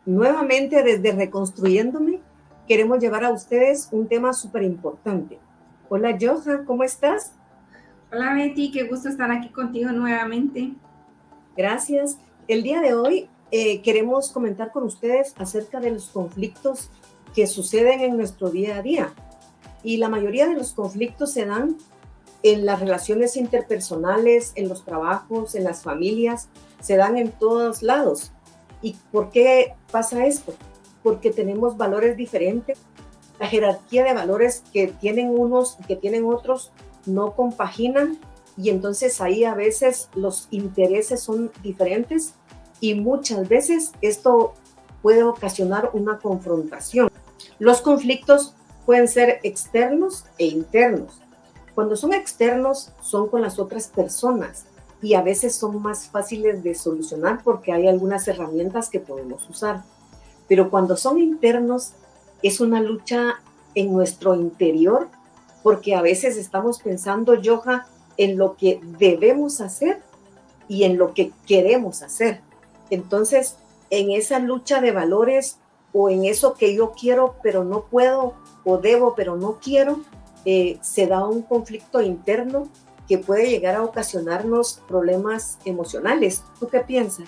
Nuevamente, desde Reconstruyéndome, queremos llevar a ustedes un tema súper importante. Hola, Johan, ¿cómo estás? Hola Betty, qué gusto estar aquí contigo nuevamente. Gracias. El día de hoy queremos comentar con ustedes acerca de los conflictos que suceden en nuestro día a día. Y la mayoría de los conflictos se dan en las relaciones interpersonales, en los trabajos, en las familias, se dan en todos lados. ¿Y por qué pasa esto? Porque tenemos valores diferentes. La jerarquía de valores que tienen unos y que tienen otros no compaginan, y entonces ahí a veces los intereses son diferentes y muchas veces esto puede ocasionar una confrontación. Los conflictos pueden ser externos e internos. Cuando son externos son con las otras personas y a veces son más fáciles de solucionar porque hay algunas herramientas que podemos usar. Pero cuando son internos es una lucha en nuestro interior, porque a veces estamos pensando, Joha, en lo que debemos hacer y en lo que queremos hacer. Entonces, en esa lucha de valores o en eso que yo quiero pero no puedo, o debo pero no quiero, se da un conflicto interno que puede llegar a ocasionarnos problemas emocionales. ¿Tú qué piensas?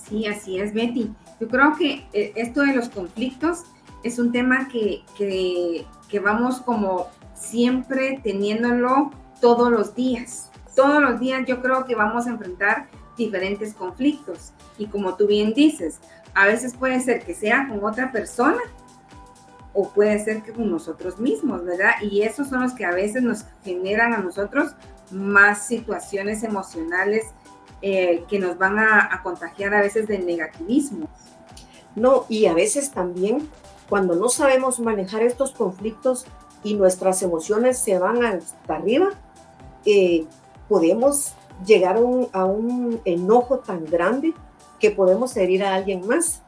Sí, así es, Betty. Yo creo que esto de los conflictos es un tema que vamos como siempre teniéndolo todos los días. Todos los días yo creo que vamos a enfrentar diferentes conflictos. Y como tú bien dices, a veces puede ser que sea con otra persona o puede ser que con nosotros mismos, ¿verdad? Y esos son los que a veces nos generan a nosotros más situaciones emocionales que nos van a contagiar a veces del negativismo. No, y a veces también cuando no sabemos manejar estos conflictos y nuestras emociones se van hasta arriba, eh, podemos llegar a un enojo tan grande que podemos herir a alguien más.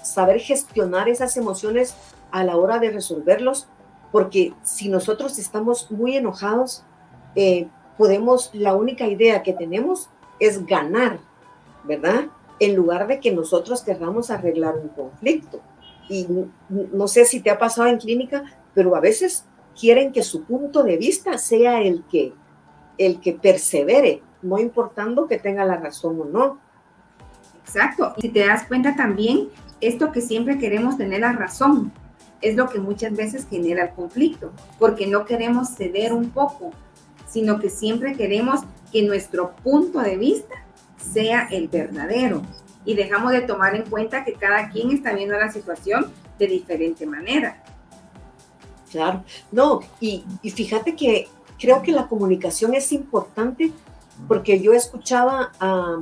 Saber gestionar esas emociones a la hora de resolverlos, porque si nosotros estamos muy enojados, la única idea que tenemos es ganar, ¿verdad? En lugar de que nosotros queramos arreglar un conflicto. Y no sé si te ha pasado en clínica, pero a veces quieren que su punto de vista sea el que persevere, no importando que tenga la razón o no. Exacto. Y si te das cuenta también, esto que siempre queremos tener la razón es lo que muchas veces genera el conflicto, porque no queremos ceder un poco, sino que siempre queremos que nuestro punto de vista sea el verdadero y dejamos de tomar en cuenta que cada quien está viendo la situación de diferente manera. Claro, no, y fíjate que creo que la comunicación es importante porque yo escuchaba a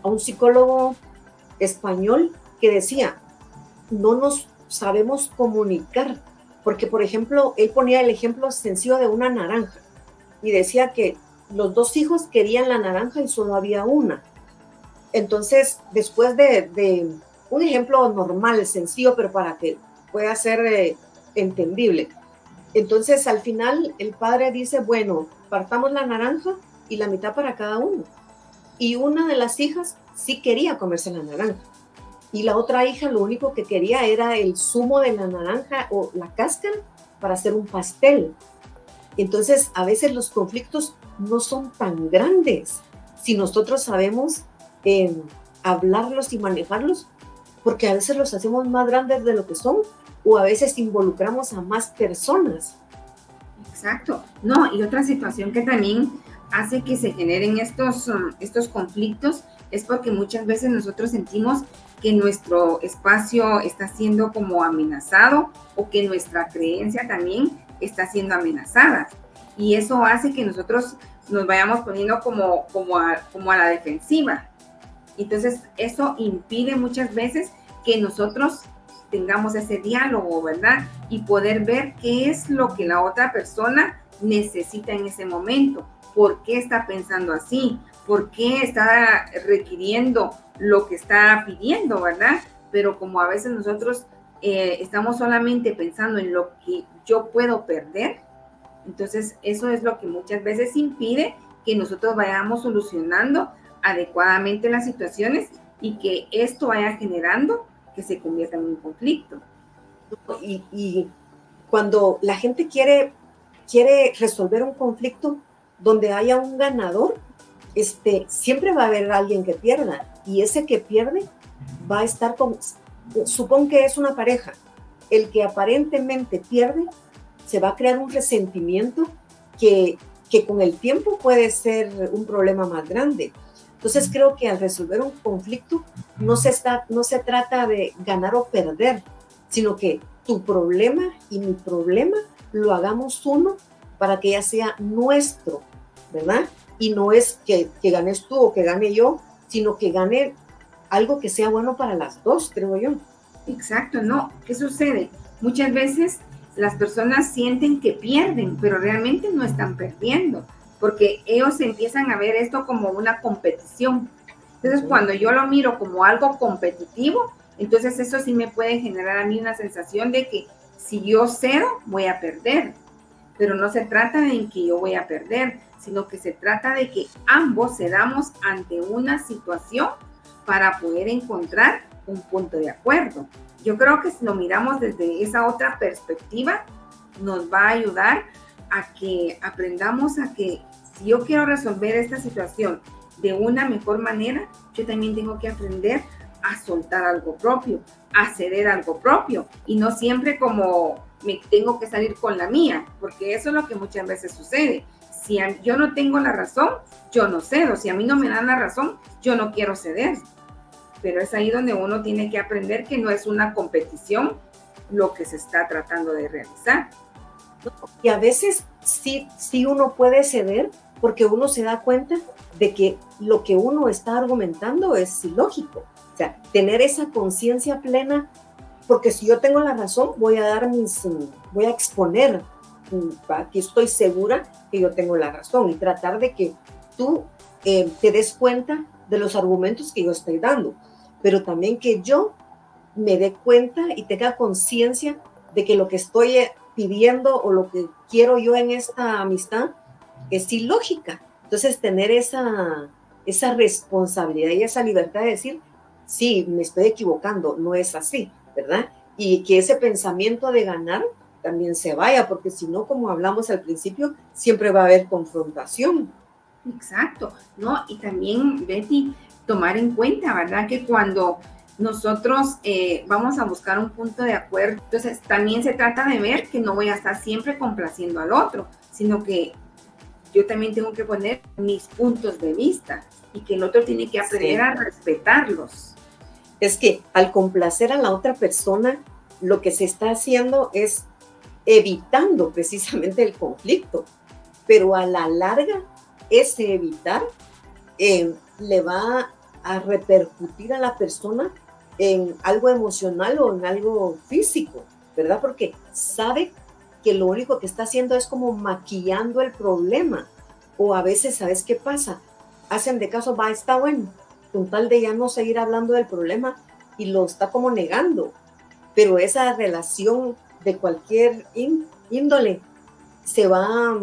un psicólogo español que decía, no nos sabemos comunicar, porque por ejemplo, él ponía el ejemplo sencillo de una naranja y decía que los dos hijos querían la naranja y solo había una. Entonces, después de un ejemplo normal, sencillo, pero para que pueda ser entendible. Entonces, al final, el padre dice, bueno, partamos la naranja y la mitad para cada uno. Y una de las hijas sí quería comerse la naranja. Y la otra hija lo único que quería era el zumo de la naranja o la cáscara para hacer un pastel. Entonces, a veces los conflictos no son tan grandes si nosotros sabemos hablarlos y manejarlos, porque a veces los hacemos más grandes de lo que son, o a veces involucramos a más personas. Exacto. No, y otra situación que también hace que se generen estos conflictos es porque muchas veces nosotros sentimos que nuestro espacio está siendo como amenazado o que nuestra creencia también está siendo amenazada. Y eso hace que nosotros nos vayamos poniendo como a la defensiva. Entonces, eso impide muchas veces que nosotros tengamos ese diálogo, ¿verdad? Y poder ver qué es lo que la otra persona necesita en ese momento, por qué está pensando así, por qué está requiriendo lo que está pidiendo, ¿verdad? Pero como a veces nosotros estamos solamente pensando en lo que yo puedo perder, Entonces, eso es lo que muchas veces impide que nosotros vayamos solucionando adecuadamente las situaciones y que esto vaya generando que se convierta en un conflicto. Y cuando la gente quiere resolver un conflicto donde haya un ganador, siempre va a haber alguien que pierda, y ese que pierde va a estar con, supón que es una pareja, el que aparentemente pierde, se va a crear un resentimiento que con el tiempo puede ser un problema más grande. Entonces creo que al resolver un conflicto no se trata de ganar o perder, sino que tu problema y mi problema lo hagamos uno para que ya sea nuestro, ¿verdad? Y no es que ganes tú o que gane yo, sino que gane algo que sea bueno para las dos, creo yo. Exacto, no. ¿Qué sucede? Muchas veces las personas sienten que pierden, pero realmente no están perdiendo, porque ellos empiezan a ver esto como una competición. Entonces, cuando yo lo miro como algo competitivo, entonces eso sí me puede generar a mí una sensación de que si yo cedo, voy a perder. Pero no se trata de que yo voy a perder, sino que se trata de que ambos cedamos ante una situación para poder encontrar un punto de acuerdo. Yo creo que si lo miramos desde esa otra perspectiva, nos va a ayudar a que aprendamos a que si yo quiero resolver esta situación de una mejor manera, yo también tengo que aprender a soltar algo propio, a ceder algo propio, y no siempre como me tengo que salir con la mía, porque eso es lo que muchas veces sucede. Si yo no tengo la razón, yo no cedo. Si a mí no me dan la razón, yo no quiero ceder. Pero es ahí donde uno tiene que aprender que no es una competición lo que se está tratando de realizar. Y a veces sí uno puede ceder porque uno se da cuenta de que lo que uno está argumentando es ilógico. O sea, tener esa conciencia plena, porque si yo tengo la razón, voy a exponer, aquí estoy segura que yo tengo la razón, y tratar de que tú te des cuenta de los argumentos que yo estoy dando, pero también que yo me dé cuenta y tenga conciencia de que lo que estoy pidiendo o lo que quiero yo en esta amistad es ilógica. Entonces, tener esa responsabilidad y esa libertad de decir, sí, me estoy equivocando, no es así, ¿verdad? Y que ese pensamiento de ganar también se vaya, porque si no, como hablamos al principio, siempre va a haber confrontación. Exacto, ¿no? Y también, Betty, tomar en cuenta, ¿verdad? Que cuando nosotros vamos a buscar un punto de acuerdo, entonces también se trata de ver que no voy a estar siempre complaciendo al otro, sino que yo también tengo que poner mis puntos de vista y que el otro tiene que aprender a respetarlos. Es que al complacer a la otra persona, lo que se está haciendo es evitando precisamente el conflicto, pero a la larga ese evitar le va a repercutir a la persona en algo emocional o en algo físico, ¿verdad? Porque sabe que lo único que está haciendo es como maquillando el problema. O a veces, ¿sabes qué pasa? Hacen de caso, va, está bueno, con tal de ya no seguir hablando del problema, y lo está como negando. Pero esa relación de cualquier índole se va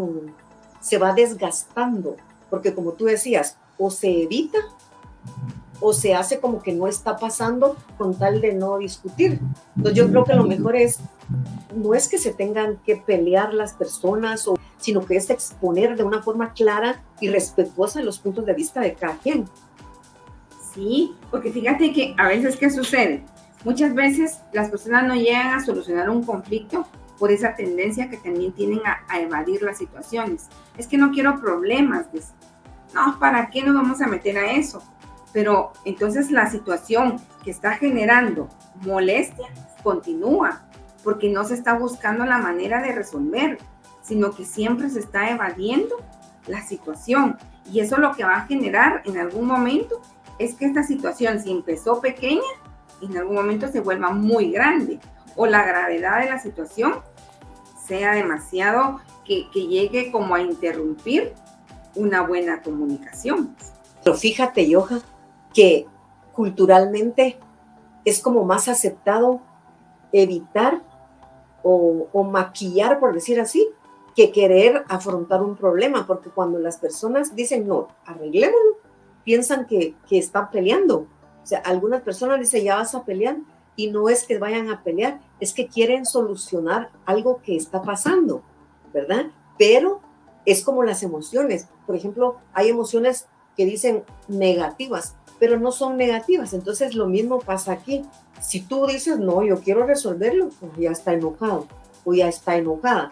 desgastando, porque como tú decías, o se evita o se hace como que no está pasando con tal de no discutir. Entonces yo creo que lo mejor no es que se tengan que pelear las personas, sino que es exponer de una forma clara y respetuosa los puntos de vista de cada quien. Sí, porque fíjate que a veces, ¿qué sucede? Muchas veces las personas no llegan a solucionar un conflicto por esa tendencia que también tienen a evadir las situaciones. Es que no quiero problemas. No, ¿para qué nos vamos a meter a eso? Pero entonces la situación que está generando molestia continúa, porque no se está buscando la manera de resolver, sino que siempre se está evadiendo la situación. Y eso lo que va a generar en algún momento es que esta situación, si empezó pequeña, en algún momento se vuelva muy grande, o la gravedad de la situación sea demasiado que llegue como a interrumpir una buena comunicación. Pero fíjate, Johan, que culturalmente es como más aceptado evitar o maquillar, por decir así, que querer afrontar un problema, porque cuando las personas dicen, no, arreglémoslo, piensan que están peleando. O sea, algunas personas dicen, ya vas a pelear, y no es que vayan a pelear, es que quieren solucionar algo que está pasando, ¿verdad? Pero es como las emociones. Por ejemplo, hay emociones que dicen negativas, pero no son negativas. Entonces, lo mismo pasa aquí. Si tú dices, no, yo quiero resolverlo, pues ya está enojado o ya está enojada.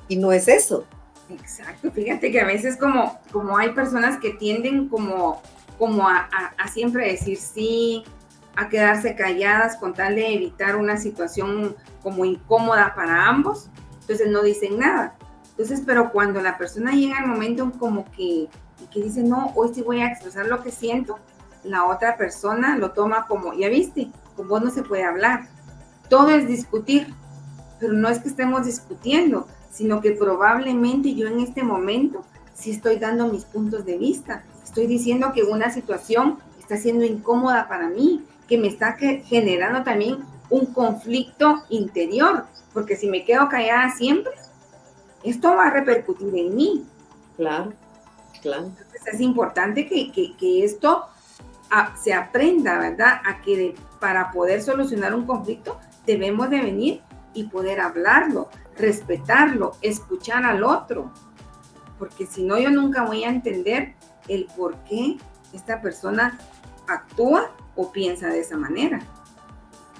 Y no es eso. Exacto, fíjate que a veces como hay personas que tienden como a siempre decir sí, a quedarse calladas con tal de evitar una situación como incómoda para ambos, entonces no dicen nada. Entonces, pero cuando la persona llega al momento como que dice, no, hoy sí voy a expresar lo que siento, la otra persona lo toma como, ya viste, con vos no se puede hablar. Todo es discutir, pero no es que estemos discutiendo, sino que probablemente yo en este momento sí estoy dando mis puntos de vista. Estoy diciendo que una situación está siendo incómoda para mí, que me está generando también un conflicto interior, porque si me quedo callada siempre, esto va a repercutir en mí. Claro, claro. Entonces es importante que esto se aprenda, ¿verdad? A que para poder solucionar un conflicto debemos de venir y poder hablarlo, respetarlo, escuchar al otro, porque si no yo nunca voy a entender el por qué esta persona actúa o piensa de esa manera.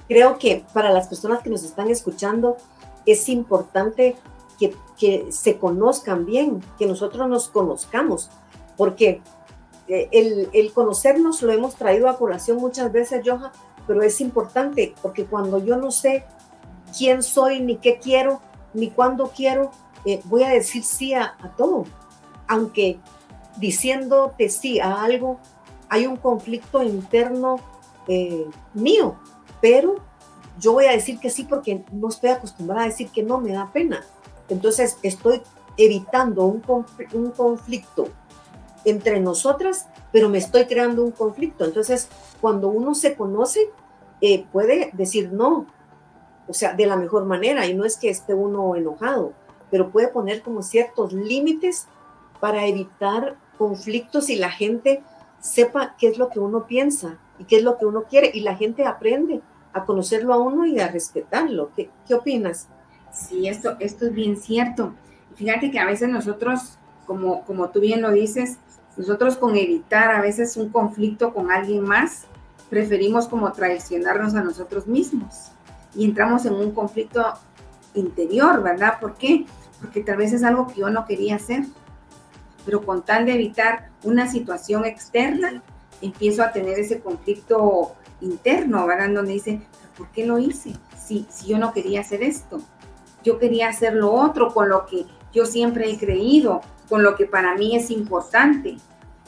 Creo que para las personas que nos están escuchando es importante que se conozcan bien, que nosotros nos conozcamos, porque el conocernos lo hemos traído a colación muchas veces, Johan, pero es importante porque cuando yo no sé quién soy, ni qué quiero, ni cuándo quiero, voy a decir sí a todo. Aunque diciéndote sí a algo, hay un conflicto interno mío, pero yo voy a decir que sí porque no estoy acostumbrada a decir que no, me da pena. Entonces estoy evitando un conflicto entre nosotras, pero me estoy creando un conflicto. Entonces, cuando uno se conoce, puede decir no, o sea, de la mejor manera, y no es que esté uno enojado, pero puede poner como ciertos límites para evitar conflictos y la gente sepa qué es lo que uno piensa y qué es lo que uno quiere, y la gente aprende a conocerlo a uno y a respetarlo. ¿Qué opinas? Sí, esto es bien cierto. Fíjate que a veces nosotros, como tú bien lo dices, nosotros con evitar a veces un conflicto con alguien más, preferimos como traicionarnos a nosotros mismos y entramos en un conflicto interior, ¿verdad? ¿Por qué? Porque tal vez es algo que yo no quería hacer, pero con tal de evitar una situación externa, empiezo a tener ese conflicto interno, ¿verdad? Donde dice, ¿por qué lo hice? Si yo no quería hacer esto, yo quería hacer lo otro con lo que yo siempre he creído, con lo que para mí es importante.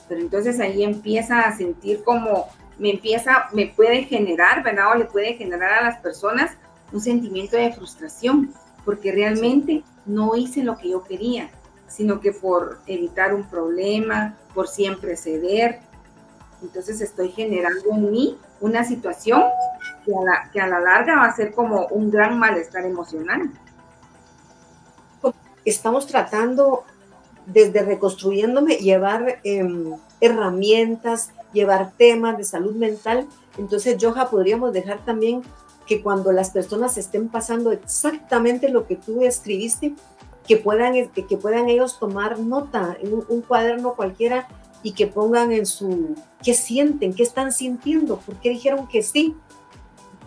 Pero entonces ahí empieza a sentir como me puede generar, ¿verdad? O le puede generar a las personas un sentimiento de frustración, porque realmente no hice lo que yo quería, sino que por evitar un problema, por siempre ceder, entonces estoy generando en mí una situación que a la larga va a ser como un gran malestar emocional. Estamos tratando desde Reconstruyéndome llevar herramientas, llevar temas de salud mental. Entonces, Joha, podríamos dejar también que cuando las personas estén pasando exactamente lo que tú escribiste, que puedan ellos tomar nota en un cuaderno cualquiera y que pongan en su, qué sienten, qué están sintiendo, por qué dijeron que sí,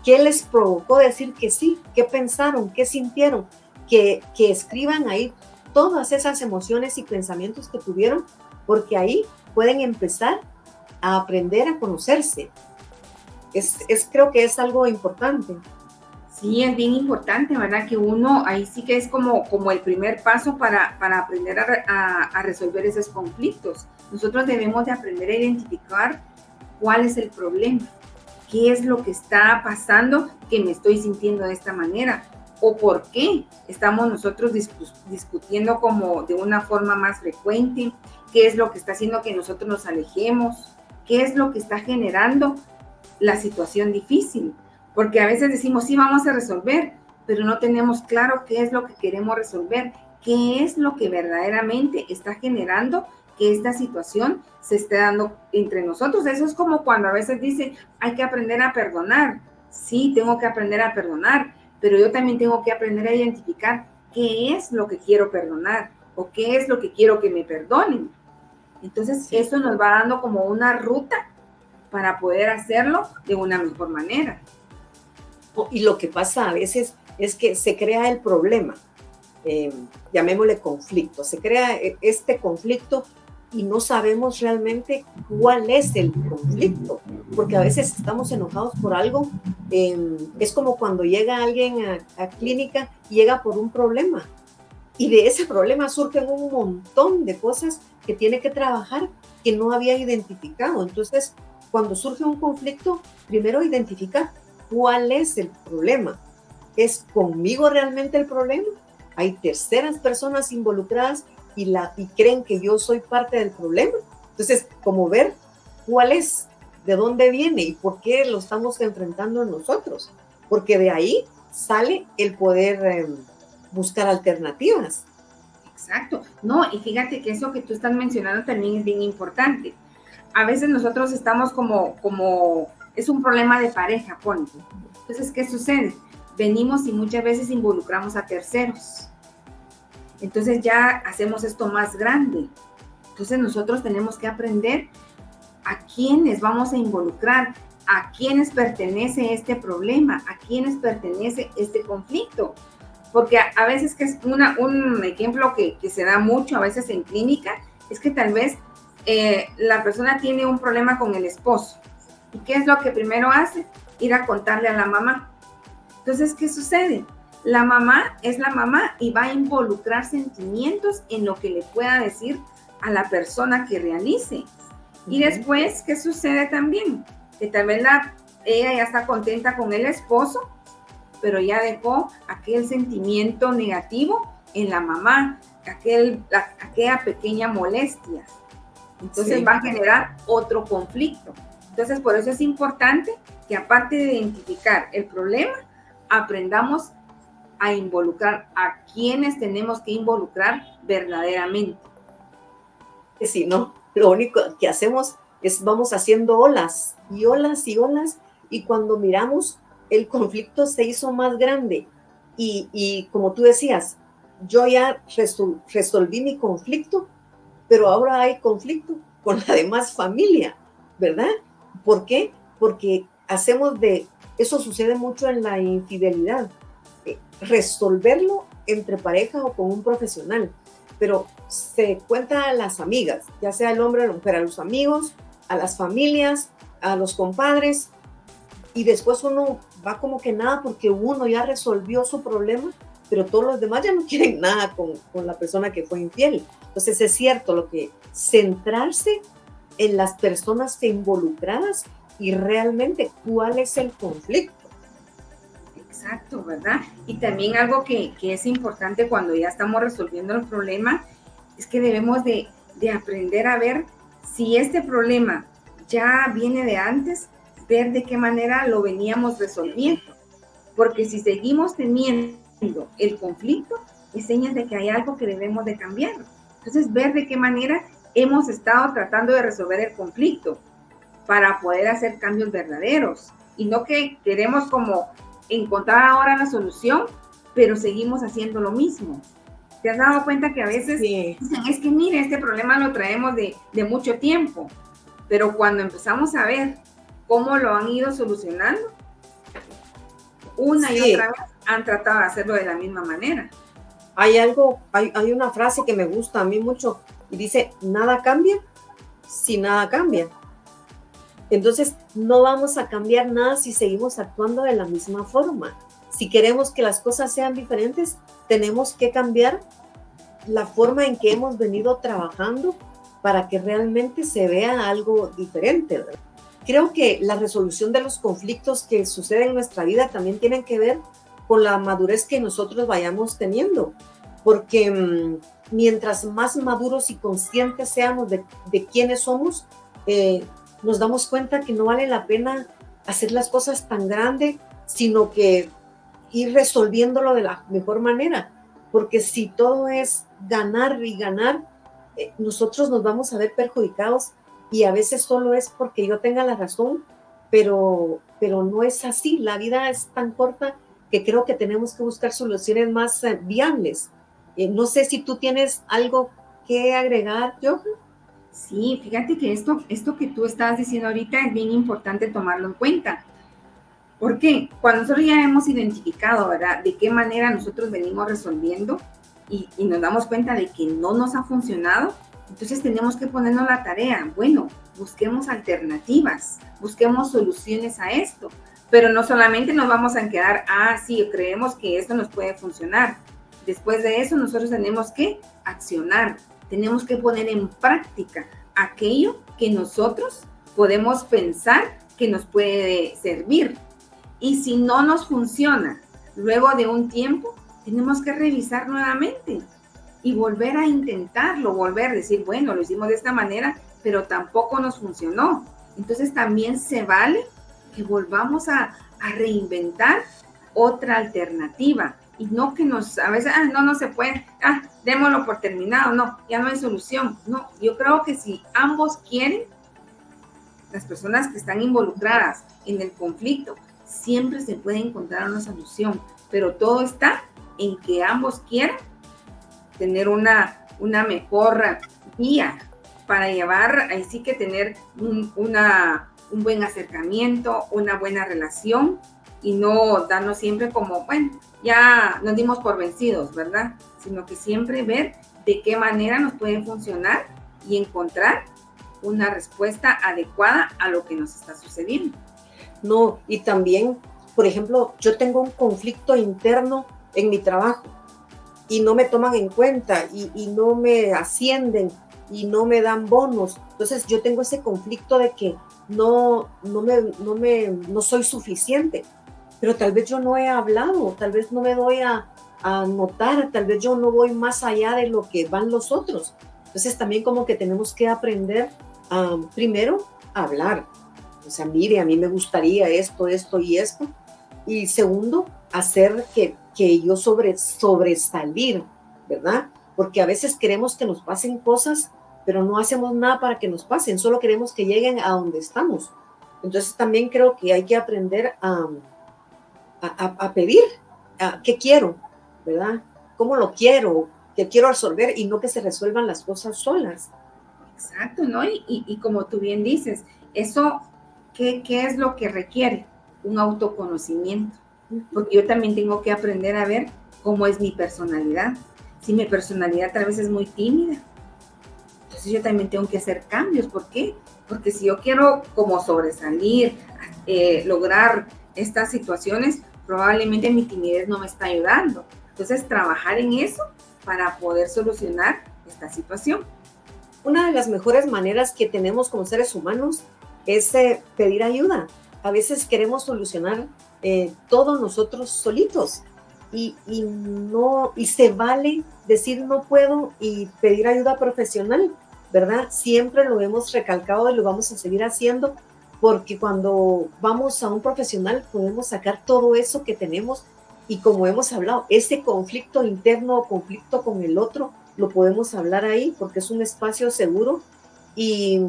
qué les provocó decir que sí, qué pensaron, qué sintieron, que escriban ahí todas esas emociones y pensamientos que tuvieron, porque ahí pueden empezar a aprender a conocerse. Creo que es algo importante. Sí, es bien importante, ¿verdad? Que uno, ahí sí que es como el primer paso para aprender a resolver esos conflictos. Nosotros debemos de aprender a identificar cuál es el problema, qué es lo que está pasando que me estoy sintiendo de esta manera, o por qué estamos nosotros discutiendo como de una forma más frecuente, qué es lo que está haciendo que nosotros nos alejemos, qué es lo que está generando la situación difícil. Porque a veces decimos, sí, vamos a resolver, pero no tenemos claro qué es lo que queremos resolver, qué es lo que verdaderamente está generando que esta situación se esté dando entre nosotros. Eso es como cuando a veces dicen, hay que aprender a perdonar. Sí, tengo que aprender a perdonar, pero yo también tengo que aprender a identificar qué es lo que quiero perdonar o qué es lo que quiero que me perdonen. Entonces, sí, eso nos va dando como una ruta para poder hacerlo de una mejor manera. Y lo que pasa a veces es que se crea el problema, llamémosle conflicto, se crea este conflicto y no sabemos realmente cuál es el conflicto, porque a veces estamos enojados por algo, es como cuando llega alguien a clínica y llega por un problema, y de ese problema surgen un montón de cosas que tiene que trabajar que no había identificado. Entonces, cuando surge un conflicto, primero identificar cuál es el problema. ¿Es conmigo realmente el problema? ¿Hay terceras personas involucradas y creen que yo soy parte del problema? Entonces, como ver cuál es, de dónde viene y por qué lo estamos enfrentando nosotros. Porque de ahí sale el poder buscar alternativas. Exacto. No, y fíjate que eso que tú estás mencionando también es bien importante. A veces nosotros estamos como es un problema de pareja, ponte. Entonces, ¿qué sucede? Venimos y muchas veces involucramos a terceros. Entonces ya hacemos esto más grande. Entonces nosotros tenemos que aprender a quiénes vamos a involucrar, a quiénes pertenece este problema, a quiénes pertenece este conflicto. Porque a veces que es un ejemplo que se da mucho a veces en clínica, es que tal vez la persona tiene un problema con el esposo. ¿Y qué es lo que primero hace? Ir a contarle a la mamá. Entonces, ¿qué sucede? La mamá es la mamá y va a involucrar sentimientos en lo que le pueda decir a la persona que realice. Y después, ¿qué sucede también? Que tal vez ella ya está contenta con el esposo, pero ya dejó aquel sentimiento negativo en la mamá, aquella pequeña molestia. Entonces va a generar otro conflicto. Entonces, por eso es importante que aparte de identificar el problema, aprendamos a involucrar a quienes tenemos que involucrar verdaderamente. Si no, lo único que hacemos es vamos haciendo olas y olas y olas, y cuando miramos, el conflicto se hizo más grande. Y como tú decías, yo ya resolví mi conflicto, pero ahora hay conflicto con la demás familia, ¿verdad? ¿Por qué? Porque eso sucede mucho en la infidelidad, resolverlo entre pareja o con un profesional, pero se cuenta a las amigas, ya sea el hombre o la mujer, a los amigos, a las familias, a los compadres, y después uno va como que nada porque uno ya resolvió su problema, pero todos los demás ya no quieren nada con la persona que fue infiel. Entonces es cierto, lo que centrarse en las personas involucradas y realmente cuál es el conflicto. Exacto, ¿verdad? Y también algo que es importante cuando ya estamos resolviendo el problema es que debemos de aprender a ver si este problema ya viene de antes, ver de qué manera lo veníamos resolviendo. Porque si seguimos teniendo el conflicto, es señas de que hay algo que debemos de cambiar. Entonces, ver de qué manera hemos estado tratando de resolver el conflicto para poder hacer cambios verdaderos. Y no que queremos como encontrar ahora la solución, pero seguimos haciendo lo mismo. ¿Te has dado cuenta que a veces dicen, es que mire, este problema lo traemos de mucho tiempo, pero cuando empezamos a ver cómo lo han ido solucionando, una y otra vez han tratado de hacerlo de la misma manera. Hay una frase que me gusta a mí mucho y dice, nada cambia si nada cambia. Entonces, no vamos a cambiar nada si seguimos actuando de la misma forma. Si queremos que las cosas sean diferentes, tenemos que cambiar la forma en que hemos venido trabajando para que realmente se vea algo diferente, ¿verdad? Creo que la resolución de los conflictos que suceden en nuestra vida también tienen que ver con la madurez que nosotros vayamos teniendo, porque mientras más maduros y conscientes seamos de quiénes somos, nos damos cuenta que no vale la pena hacer las cosas tan grandes, sino que ir resolviéndolo de la mejor manera, porque si todo es ganar y ganar, nosotros nos vamos a ver perjudicados y a veces solo es porque yo tenga la razón, pero no es así. La vida es tan corta que creo que tenemos que buscar soluciones más viables. No sé si tú tienes algo que agregar, Johan. Sí, fíjate que esto que tú estás diciendo ahorita es bien importante tomarlo en cuenta. ¿Por qué? Cuando nosotros ya hemos identificado, ¿verdad?, de qué manera nosotros venimos resolviendo y nos damos cuenta de que no nos ha funcionado, entonces tenemos que ponernos la tarea. Bueno, busquemos alternativas, busquemos soluciones a esto, pero no solamente nos vamos a quedar, sí, creemos que esto nos puede funcionar. Después de eso, nosotros tenemos que accionar, tenemos que poner en práctica aquello que nosotros podemos pensar que nos puede servir. Y si no nos funciona, luego de un tiempo, tenemos que revisar nuevamente y volver a intentarlo, volver a decir, bueno, lo hicimos de esta manera, pero tampoco nos funcionó. Entonces también se vale que volvamos a reinventar otra alternativa y no que a veces, no se puede, démoslo por terminado, no, ya no hay solución. No, yo creo que si ambos quieren, las personas que están involucradas en el conflicto, siempre se puede encontrar una solución, pero todo está en que ambos quieran tener una mejor guía para llevar, ahí sí que tener un buen acercamiento, una buena relación y no darnos siempre como, bueno, ya nos dimos por vencidos, ¿verdad? Sino que siempre ver de qué manera nos puede funcionar y encontrar una respuesta adecuada a lo que nos está sucediendo. No, y también, por ejemplo, yo tengo un conflicto interno en mi trabajo y no me toman en cuenta y no me ascienden y no me dan bonos. Entonces yo tengo ese conflicto de que no soy suficiente, pero tal vez yo no he hablado, tal vez no me doy a notar, tal vez yo no voy más allá de lo que van los otros. Entonces también como que tenemos que aprender primero a hablar. O sea, mire, a mí me gustaría esto y esto. Y segundo, hacer que yo sobresalir, ¿verdad? Porque a veces queremos que nos pasen cosas, pero no hacemos nada para que nos pasen, solo queremos que lleguen a donde estamos. Entonces también creo que hay que aprender a pedir qué quiero, ¿verdad? ¿Cómo lo quiero? ¿Qué quiero resolver? Y no que se resuelvan las cosas solas. Exacto, ¿no? Y como tú bien dices, eso, ¿qué es lo que requiere? Un autoconocimiento. Porque yo también tengo que aprender a ver cómo es mi personalidad. Si mi personalidad tal vez es muy tímida, entonces yo también tengo que hacer cambios. ¿Por qué? Porque si yo quiero como sobresalir, lograr estas situaciones, probablemente mi timidez no me está ayudando. Entonces, trabajar en eso para poder solucionar esta situación. Una de las mejores maneras que tenemos como seres humanos es pedir ayuda. A veces queremos solucionar todo nosotros solitos y se vale decir no puedo y pedir ayuda profesional, ¿verdad? Siempre lo hemos recalcado y lo vamos a seguir haciendo porque cuando vamos a un profesional podemos sacar todo eso que tenemos y como hemos hablado, ese conflicto interno o conflicto con el otro lo podemos hablar ahí porque es un espacio seguro y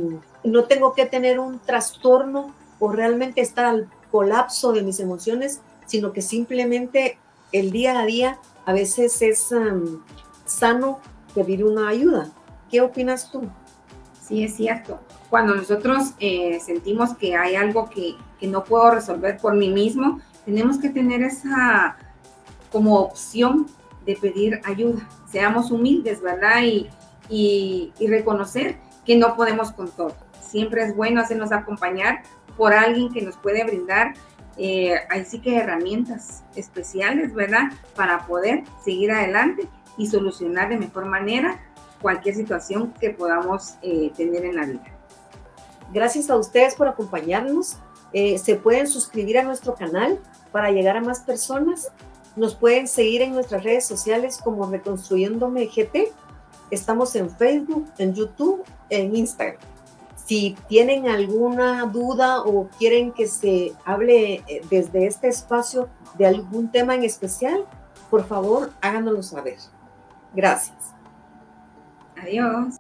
no tengo que tener un trastorno o realmente estar al colapso de mis emociones, sino que simplemente el día a día a veces es sano pedir una ayuda. ¿Qué opinas tú? Sí, es cierto. Cuando nosotros sentimos que hay algo que no puedo resolver por mí mismo, tenemos que tener esa como opción de pedir ayuda. Seamos humildes, ¿verdad? Y reconocer que no podemos con todo. Siempre es bueno hacernos acompañar por alguien que nos puede brindar, ahí sí que herramientas especiales, ¿verdad? Para poder seguir adelante y solucionar de mejor manera cualquier situación que podamos tener en la vida. Gracias a ustedes por acompañarnos. Se pueden suscribir a nuestro canal para llegar a más personas. Nos pueden seguir en nuestras redes sociales como Reconstruyéndome GT. Estamos en Facebook, en YouTube, en Instagram. Si tienen alguna duda o quieren que se hable desde este espacio de algún tema en especial, por favor, háganoslo saber. Gracias. Adiós.